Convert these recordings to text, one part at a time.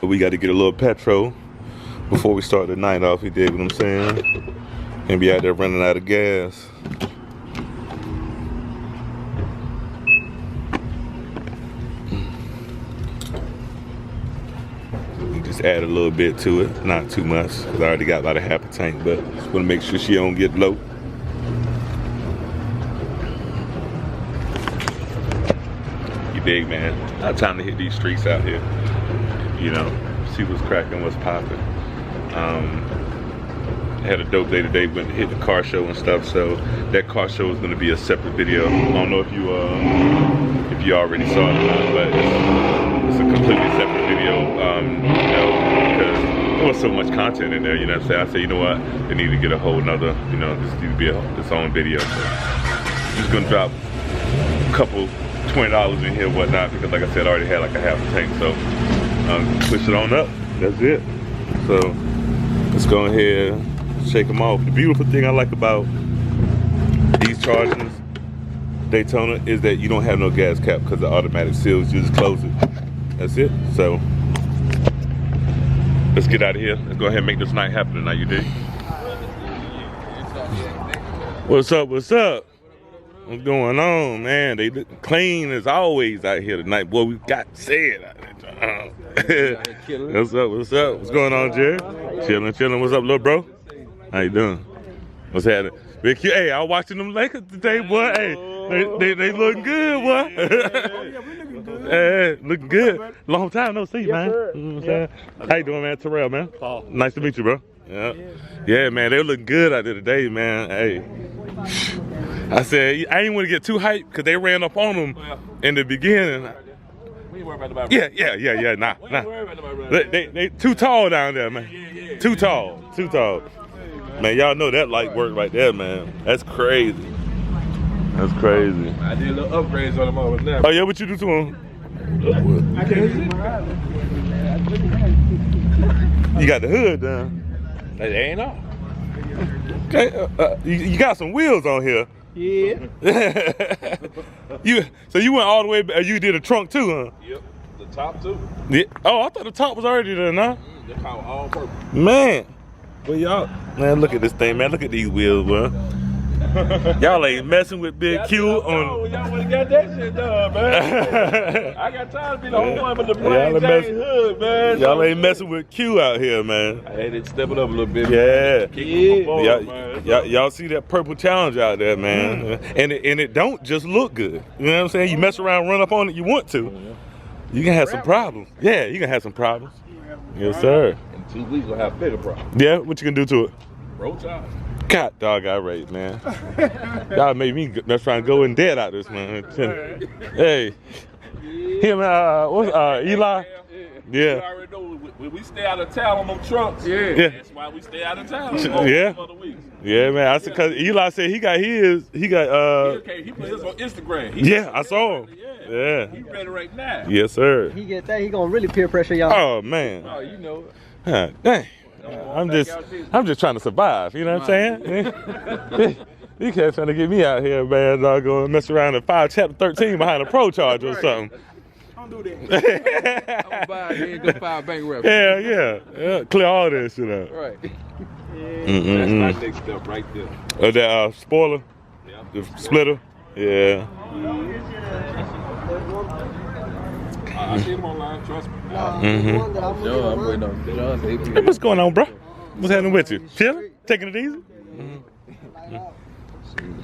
But we got to get a little petrol before we start the night off, you dig what I'm saying? And be out there running out of gas. We just add a little bit to it, not too much, because I already got about a half a tank, but just want to make sure she don't get low. You dig, man? Now time to hit these streets out here. You know, see what's cracking, what's popping. Had a dope day today, went to hit the car show and stuff, so that car show is going to be a separate video. I don't know if you already saw it or not, but it's a completely separate video, you know, because there was so much content in there, you know what I'm saying? I said, you know what, they need to get a whole nother, you know, this needs to be its own video. So I'm just going to drop a couple $20 in here, whatnot, because like I said, I already had like a half a tank, so push it on up. That's it. So let's go ahead, shake them off. The beautiful thing I like about these chargers, Daytona, is that you don't have no gas cap because the automatic seals. You just close it. That's it. So let's get out of here. Let's go ahead and make this night happen tonight. You dig? What's up? What's up? What's going on, man? They look clean as always out here tonight. Boy, we got said out there. What's up? What's up? What's going on, Jerry? Chilling, chilling. What's up, little bro? How you doing? What's happening? Big Q. Hey, I was watching them Lakers today, boy. Hey, they looking good, boy. Hey, looking good. Long time no see, man. You know what I'm saying? How you doing, man? Terrell, man. Paul. Nice to meet you, bro. Yeah, man. They looking good out there today, man. Hey. I said, I ain't want to get too hyped because they ran up on them in the beginning. We ain't worried about the Yeah. Nah. They too tall down there, man. Too tall. Man, y'all know that light work right there, man. That's crazy. That's crazy. I did a little upgrades on them over there. Oh yeah, what you do to them? I can't see. You got the hood down. They ain't off. Okay, you got some wheels on here. Yeah. So you went all the way back, you did a trunk too, huh? Yep, the top too. Yeah. Oh, I thought the top was already there, nah? They're called all purple. Man. Well, y'all, man, look at this thing, man. Look at these wheels, bro. Y'all ain't messing with Big Q on. Y'all would have got that shit done, man. I got time to be the whole one with the plain Jane hood, man. Y'all ain't messing with Q out here, man. I had to step it up a little bit. Y'all see that purple challenge out there, man. And it don't just look good. You know what I'm saying? You mess around, run up on it, you want to. You can have some problems. Yeah, you can have some problems. Yes, sir. In 2 weeks, we'll have bigger problems. Yeah, what you can do to it? Roll tide. God dog, I rate, man. Y'all made me trying to go in dead out this, man. Hey, him, what's Eli? Yeah. You already know when we stay out of town on them trucks. Yeah. That's why we stay out of town. Yeah, man. I said because Eli said he got his. He put his on Instagram. I saw him. Yeah. He ready right now. Yes, sir. He get that, he gonna really peer pressure y'all. Oh man. Oh, you know it. Dang. I'm just trying to survive. You know what I'm saying? You can't trying to get me out here, man. Going mess around in chapter 13 behind a pro charge or something. Don't do that. I'm gonna buy it and go file bankruptcy. Yeah. Clear all this shit up. Right. That's my next step right there. Oh, that spoiler? Yeah. The splitter? Yeah. I see him online, trust me. What's going on, bro? What's happening with you? Chilling? Taking it easy?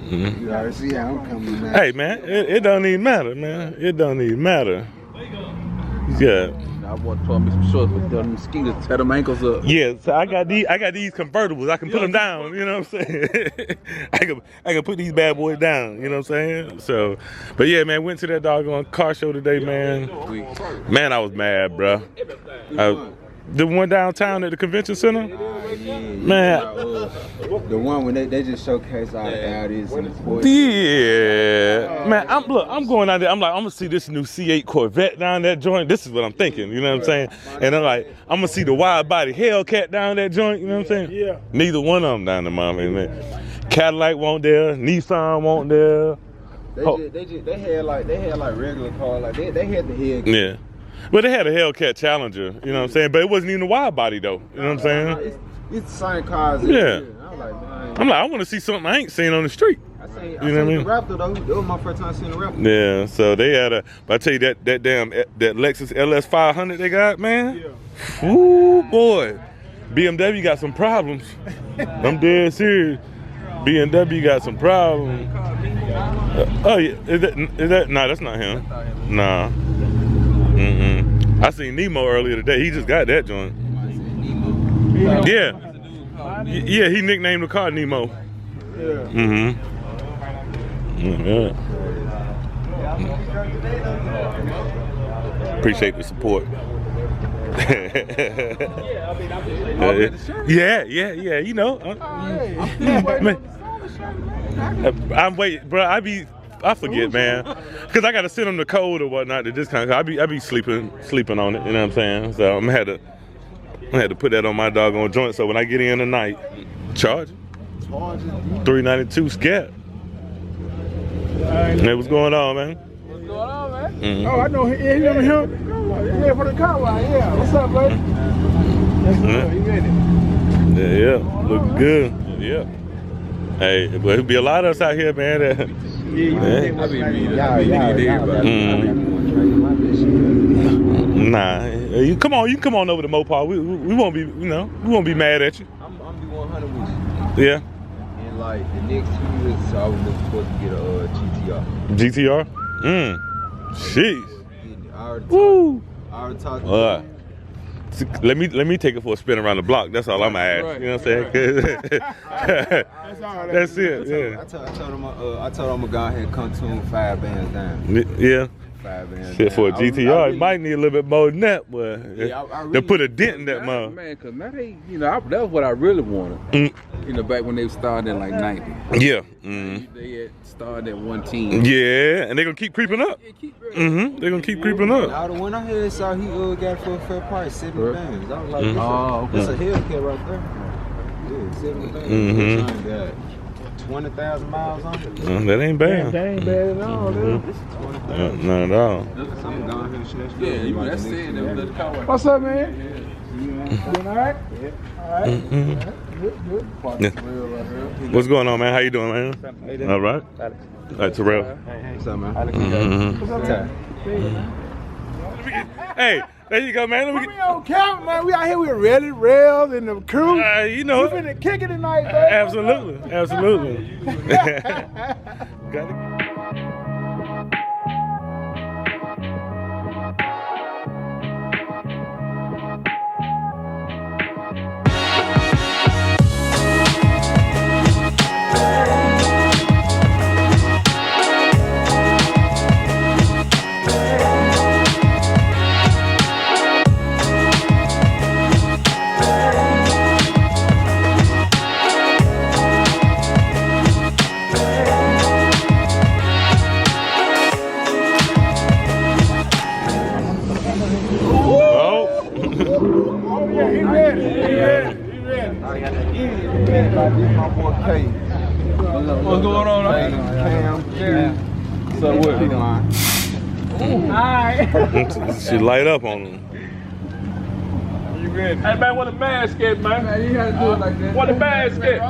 You already see how I'm coming, man. Hey, man, it don't even matter, man. It don't even matter. Yeah. I want to put me some shorts, but them mosquitoes tear them ankles up. Yeah, so I got these convertibles. I can put them down, you know what I'm saying? I can put these bad boys down, you know what I'm saying? So, but yeah, man, went to that doggone car show today, man. Man, I was mad, bro. The one downtown at the convention center? Man. The one when they just showcase all the Audis and the Porsche. Yeah. Man, I'm going out there. I'm like, I'm going to see this new C8 Corvette down that joint. This is what I'm thinking, you know what I'm saying? And I'm like, I'm going to see the wide body Hellcat down that joint, you know what I'm saying? Yeah. Neither one of them down there, man. Cadillac won't there. Nissan won't there. They had like regular cars. Like they had the head. Yeah. But they had a Hellcat Challenger, you know what I'm saying? But it wasn't even a wide body though, you know what I'm saying? It's the same cars. Yeah. I'm like, man. I'm like, I want to see something I ain't seen on the street. I seen You know what I mean? the Raptor though. That was my first time seeing the Raptor. Yeah, so they had but I tell you that damn, that Lexus LS 500 they got, man. Yeah. Ooh, boy. BMW got some problems. I'm dead serious. BMW got some problems. Oh yeah, is that? Nah, that's not him. Nah. I seen Nemo earlier today. He just got that joint. Yeah. Yeah, he nicknamed the car Nemo. Yeah. Yeah. Appreciate the support. Yeah, you know. I'm waiting, bro. I forget, man, because I gotta send them the code or whatnot to discount. I be sleeping on it. You know what I'm saying? So I'm had to put that on my doggone joint. So when I get in tonight, charge it. $392 scat. Hey, what's going on, man? What's going on, man? Oh, I know him. You remember him? Yeah, for the car wash. Yeah. What's up, buddy? That's good. You ready? Yeah. Look good. Yeah. Hey, but there'll be a lot of us out here, man. Nah, you come on. You come on over to Mopar. We won't be, you know, we won't be mad at you. I'm be 100 with you. Yeah. And like the next 2 years, so I was looking forward to get a GTR. GTR? Jeez. I already talked. Let me take it for a spin around the block. That's all I'm gonna ask. Right. You know what I'm saying? That's it. Yeah. I told him I'm gonna go ahead and come to him 5 bands down. Yeah. 5 bands. Shit, for a GTR, it might need a little bit more than that, but I they'll put a dent in that mother. Man, because now they, you know, that was what I really wanted. You know, back when they started in like 90. Yeah. They had started at 110. Yeah, and they're gonna keep creeping up. They're gonna keep creeping up. The one I had saw he got it for a fair price, 70 bands. I was like, Oh, okay. that's a Hellcat right there. Yeah, 70 bands. Got 20,000 miles on it. That ain't bad. That ain't bad at all, dude. Not at all. That's it. What's up, man? Doing all right? Good. Yeah. What's going on, man? How you doing, man? All right. Terrell. What's up, man? What's up, man? Hey, there you go, man. We on camera, man. We out here with Relly Rellz and the crew. You know. We finna kick it tonight, baby. Absolutely. Got it. What's going on? So what? She light up on him. You ready? Hey man, what a basket, man. Man, you gotta do it like that. What a basket.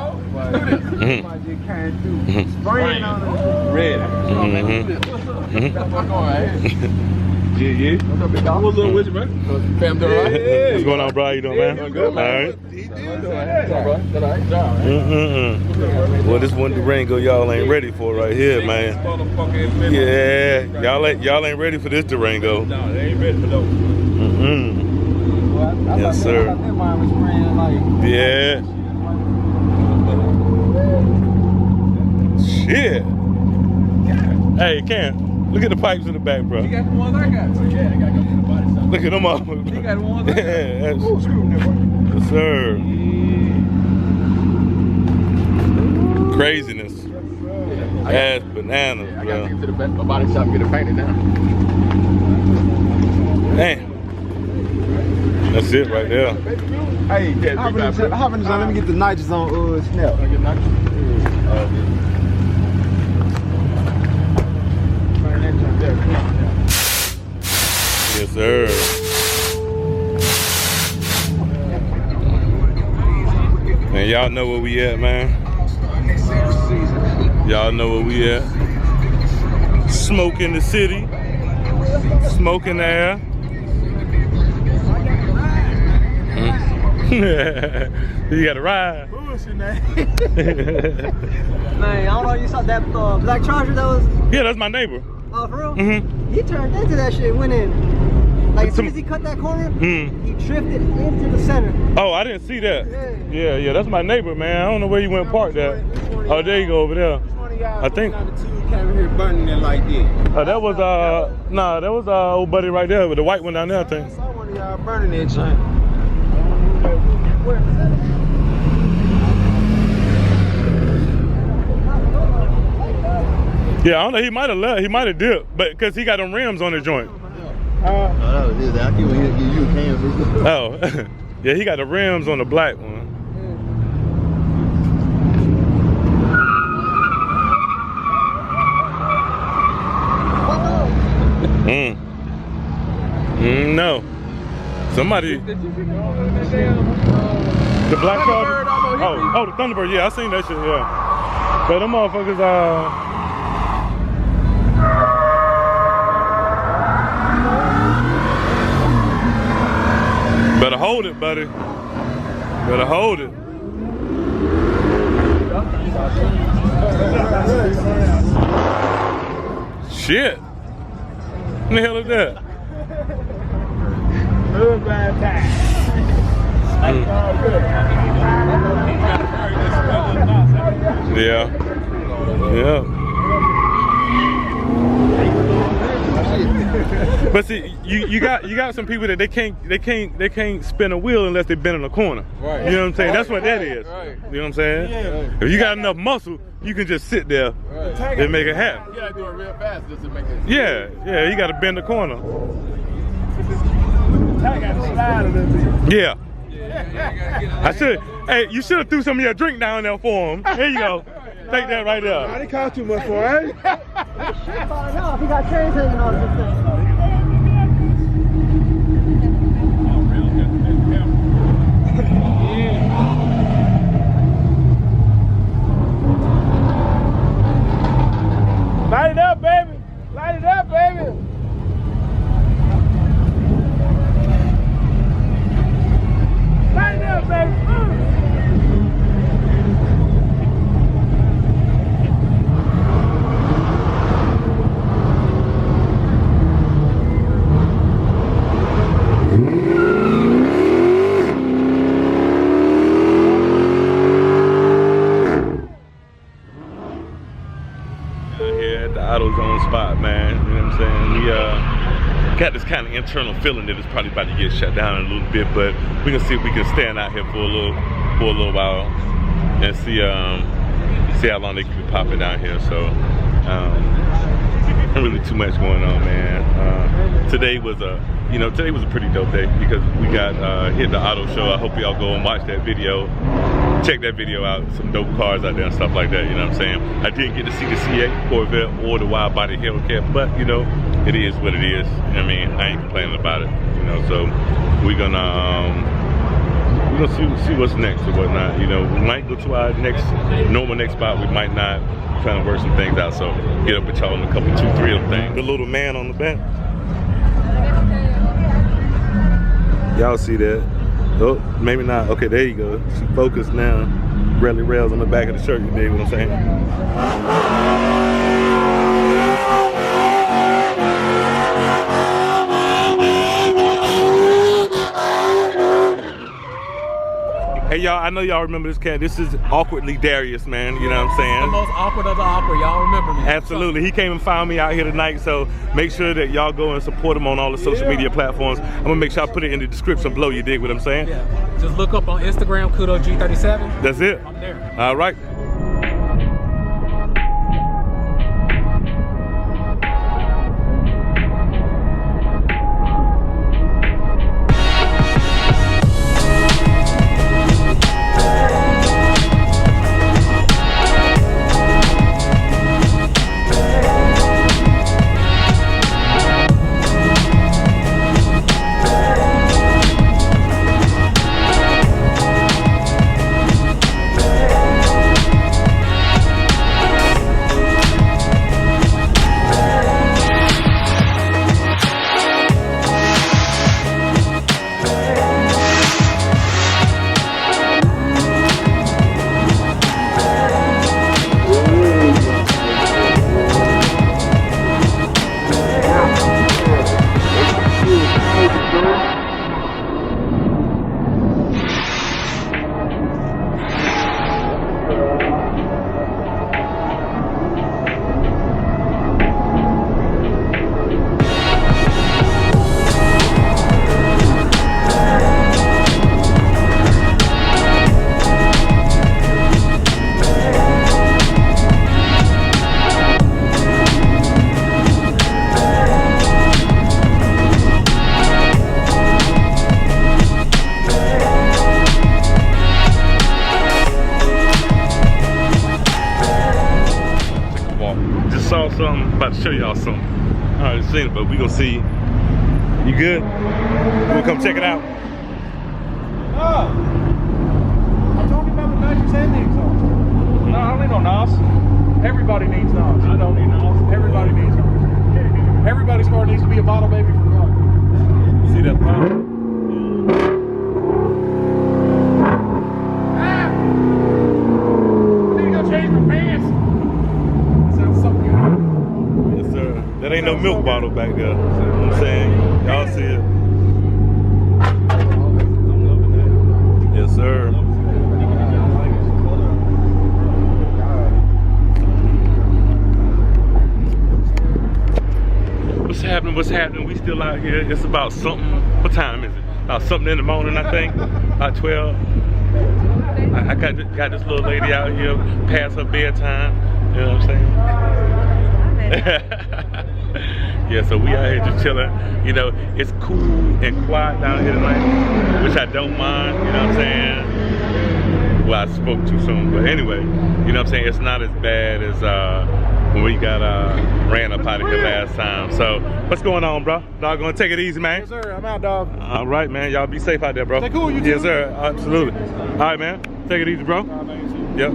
Spraying on it. Red. Yeah. What's up with you, man? Fam, do right? What's going on, bro? How you doing, man? Good, All right. man. Well, this one Durango y'all ain't ready for right here, man. Yeah, y'all ain't ready for this Durango. No, they ain't ready for those. Yes, sir. Yeah. Shit. Hey, Cam, look at the pipes in the back, bro. You got the ones I got. So yeah, I gotta go to the body shop. Look at them all. You got the ones I got. Yeah, Ooh, screw them. yes, sir. Craziness. Ass bananas, I gotta bro. take it to the body shop and get it painted now. Damn. That's it right there. Hey, hop in the zone. Let me get the nitrous on snap. Get nitrous. Yes, sir. And y'all know where we at, man. Y'all know where we at. Smoke in the city. Smoke in the air. You gotta ride. Bullshit, man. Man, I don't know, you saw that black Charger that was... Yeah, that's my neighbor. Oh, for real? Mm-hmm. He turned into that shit, went in. Like, as soon as he cut that corner, he drifted into the center. Oh, I didn't see that. Yeah, that's my neighbor, man. I don't know where you went parked at. Oh, there you go, over there. I think. Came here burning it like this. That was, nah, that was old buddy right there with the white one down there, I think. I saw one of y'all burning that joint. Yeah, I don't know. He might have left. He might have dipped, but because he got them rims on the joint. that was it. I can't give you a can. Oh, yeah, he got the rims on the black one. No. Somebody. The black Charger. Oh, the Thunderbird. Yeah, I seen that shit. Yeah. But them motherfuckers better hold it, buddy. Better hold it. Shit. What the hell is that? Yeah. But see, you got some people that they can't spin a wheel unless they've been in a corner. Right. You know what I'm saying? That's what that is. Right. You know what I'm saying? Yeah. If you got enough muscle, you can just sit there and make it happen. You gotta do it real fast just to make it. Yeah, you gotta bend the corner. I got to slide a little bit. Yeah. Hey, you should have threw some of your drink down there for him. Here you go. Take that right there. I didn't cost too much for it. Shit falling off. He got chains hanging on this thing. Light it up, baby. Light it up, baby. Light it up, baby. Here at the AutoZone spot, man. You know what I'm saying? We got this kind of internal feeling that it's probably about to get shut down in a little bit, but we're gonna see if we can stand out here for a little while and see how long they keep it popping down here. So not really too much going on, man. Today was a pretty dope day because we got hit the auto show. I hope y'all go and watch that video. Check that video out. Some dope cars out there and stuff like that, you know what I'm saying? I didn't get to see the C8 Corvette or the wide body Hellcat, but you know, it is what it is. I mean, I ain't complaining about it, you know. So we're gonna see what's next or whatnot. You know, we might go to our next spot. We might not. Trying to work some things out. So get up with y'all on a couple, 2, 3 of them things. The little man on the back. Y'all see that? Oh, maybe not. Okay, there you go. She focused now. Relly Rellz on the back of the shirt. You dig what I'm saying? Hey y'all, I know y'all remember this cat. This is Awkwardly Darius, man. You know what I'm saying? The most awkward of the awkward. Y'all remember me. Absolutely. He came and found me out here tonight, so make sure that y'all go and support him on all the social media platforms. I'm gonna make sure I put it in the description below. You dig what I'm saying? Yeah. Just look up on Instagram, KudoG37. That's it. I'm there. All right. something. About to show y'all something. I already seen it, but we gonna see. You good? We'll come check it out. Oh! I'm talking about the nitrous and the exhaust. No, I don't need no NOS. Everybody needs NOS. I don't need NOS. Everybody needs NOS. Everybody's car needs to be a bottle baby for God. See that problem? Ah! I need to go change my pants. Sounds so good. Yes, sir. That ain't no milk bottle back there. You know what I'm saying? Y'all see it? Yes, sir. What's happening? What's happening? We still out here. It's about something. What time is it? About something in the morning, I think. About 12. I got this little lady out here past her bedtime. You know what I'm saying? Yeah, so we out here just chilling. You know, it's cool and quiet down here tonight, which I don't mind. You know what I'm saying? Well, I spoke too soon, but anyway, you know what I'm saying? It's not as bad as when we got ran up out of here last time. So, what's going on, bro? Dog, gonna take it easy, man. Yes, sir. I'm out, dog. All right, man. Y'all be safe out there, bro. Stay cool, you too. Yes, sir. Absolutely. All right, man. Take it easy, bro. Yep.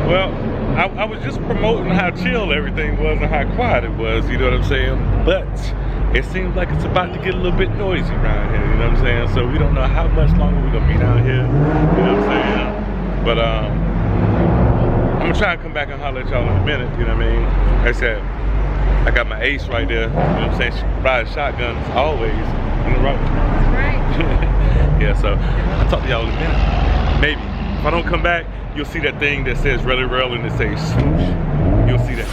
Well, I was just promoting how chill everything was and how quiet it was, you know what I'm saying? But it seems like it's about to get a little bit noisy around here, you know what I'm saying? So we don't know how much longer we're gonna be down here, you know what I'm saying? But I'm gonna try and come back and holler at y'all in a minute, you know what I mean? Like I said, I got my ace right there, you know what I'm saying? She rides shotguns always in the road. Right. Yeah, so I'll talk to y'all in a minute. Maybe. If I don't come back, you'll see that thing that says Relly Rellz and it says swoosh. You'll see that.